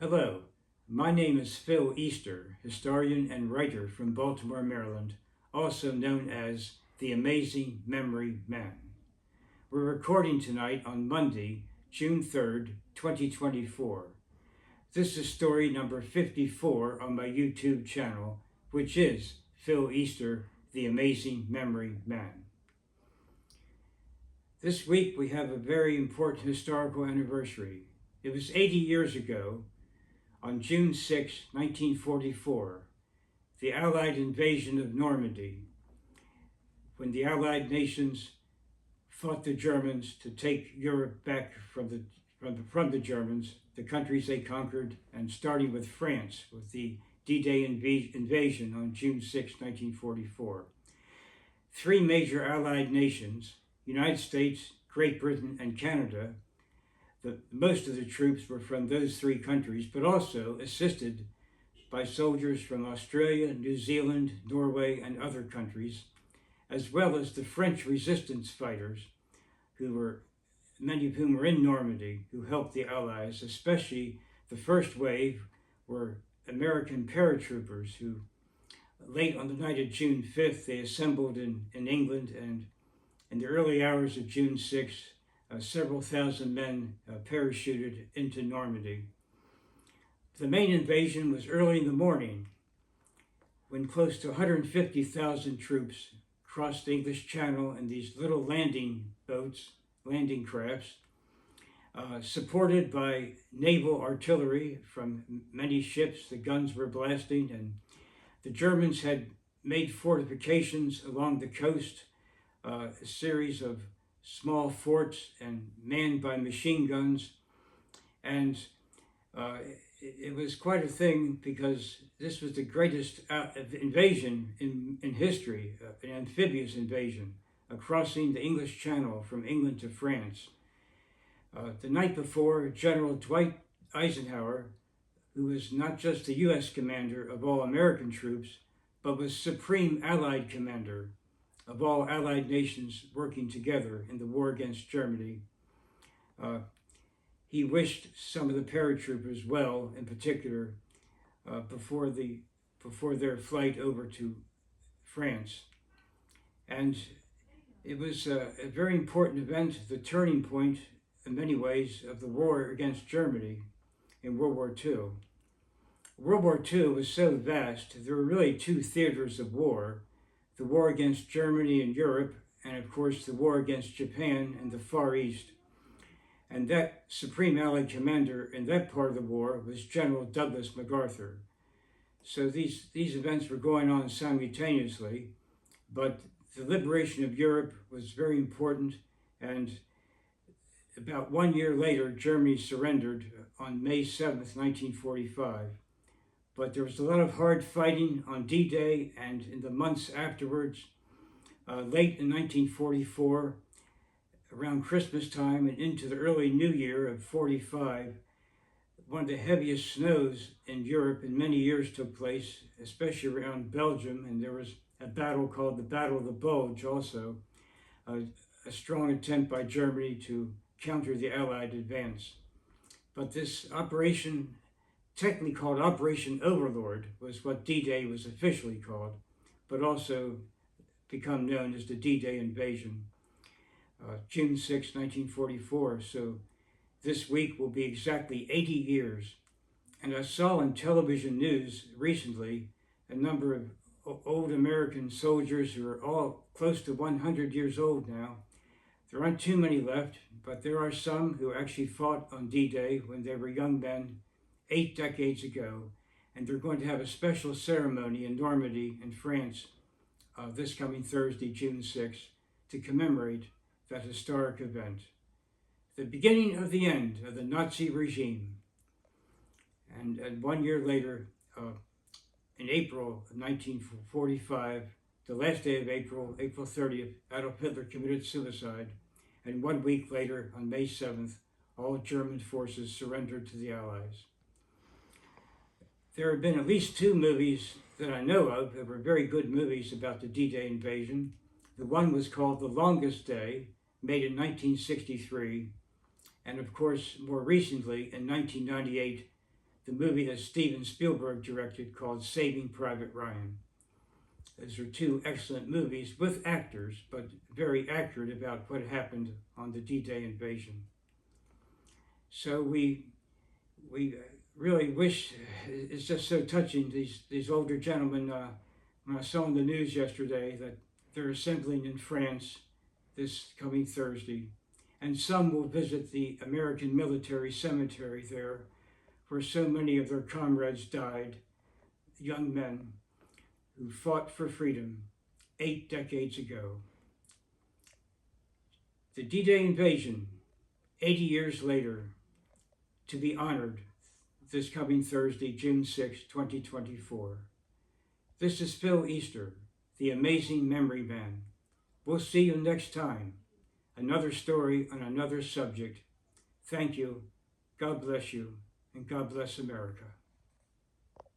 Hello, my name is Phil Easter, historian and writer from Baltimore, Maryland, also known as the Amazing Memory Man. We're recording tonight on Monday, June 3rd, 2024. This is story number 54 on my YouTube channel, which is Phil Easter, the Amazing Memory Man. This week we have a very important historical anniversary. It was 80 years ago, on June 6, 1944, the Allied invasion of Normandy, when the Allied nations fought the Germans to take Europe back from the Germans, the countries they conquered, and starting with France with the D-Day invasion on June 6, 1944. Three major Allied nations, United States, Great Britain, and Canada, most of the troops were from those three countries, but also assisted by soldiers from Australia, New Zealand, Norway, and other countries, as well as the French resistance fighters, many of whom were in Normandy, who helped the Allies. Especially the first wave were American paratroopers who, late on the night of June 5th, they assembled in England, and in the early hours of June 6th, several thousand men parachuted into Normandy. The main invasion was early in the morning, when close to 150,000 troops crossed the English Channel in these little landing boats, landing crafts, supported by naval artillery from many ships. The guns were blasting, and the Germans had made fortifications along the coast, a series of small forts and manned by machine guns. And it was quite a thing, because this was the greatest invasion in history, an amphibious invasion, crossing the English Channel from England to France. The night before, General Dwight Eisenhower, who was not just the U.S. commander of all American troops, but was Supreme Allied Commander of all Allied nations working together in the war against Germany. He wished some of the paratroopers well, in particular, before their flight over to France. And it was a very important event, the turning point, in many ways, of the war against Germany in World War II. World War II was so vast, there were really two theaters of war: the war against Germany and Europe, and of course the war against Japan and the Far East. And that Supreme Allied Commander in that part of the war was General Douglas MacArthur. So these events were going on simultaneously, but the liberation of Europe was very important, and about 1 year later, Germany surrendered on May 7th, 1945. But there was a lot of hard fighting on D-Day and in the months afterwards. Late in 1944, around Christmas time and into the early New Year of 45, one of the heaviest snows in Europe in many years took place, especially around Belgium, and there was a battle called the Battle of the Bulge also, a strong attempt by Germany to counter the Allied advance. But this operation, technically called Operation Overlord, was what D-Day was officially called, but also become known as the D-Day invasion. June 6, 1944, so this week will be exactly 80 years. And I saw on television news recently a number of old American soldiers who are all close to 100 years old now. There aren't too many left, but there are some who actually fought on D-Day when they were young men 8 decades ago, and they're going to have a special ceremony in Normandy in France this coming Thursday, June 6th, to commemorate that historic event. The beginning of the end of the Nazi regime. And 1 year later, in April of 1945, the last day of April, April 30th, Adolf Hitler committed suicide, and 1 week later, on May 7th, all German forces surrendered to the Allies. There have been at least 2 movies that I know of that were very good movies about the D-Day invasion. The one was called The Longest Day, made in 1963, and of course, more recently, in 1998, the movie that Steven Spielberg directed called Saving Private Ryan. Those are two excellent movies with actors, but very accurate about what happened on the D-Day invasion. So we really wish, it's just so touching, these older gentlemen, when I saw in the news yesterday that they're assembling in France this coming Thursday, and some will visit the American military cemetery there, where so many of their comrades died, young men who fought for freedom 8 decades ago. The D-Day invasion, 80 years later, to be honored this coming Thursday, June 6, 2024. This is Phil Easter, the Amazing Memory Man. We'll see you next time. Another story on another subject. Thank you, God bless you, and God bless America.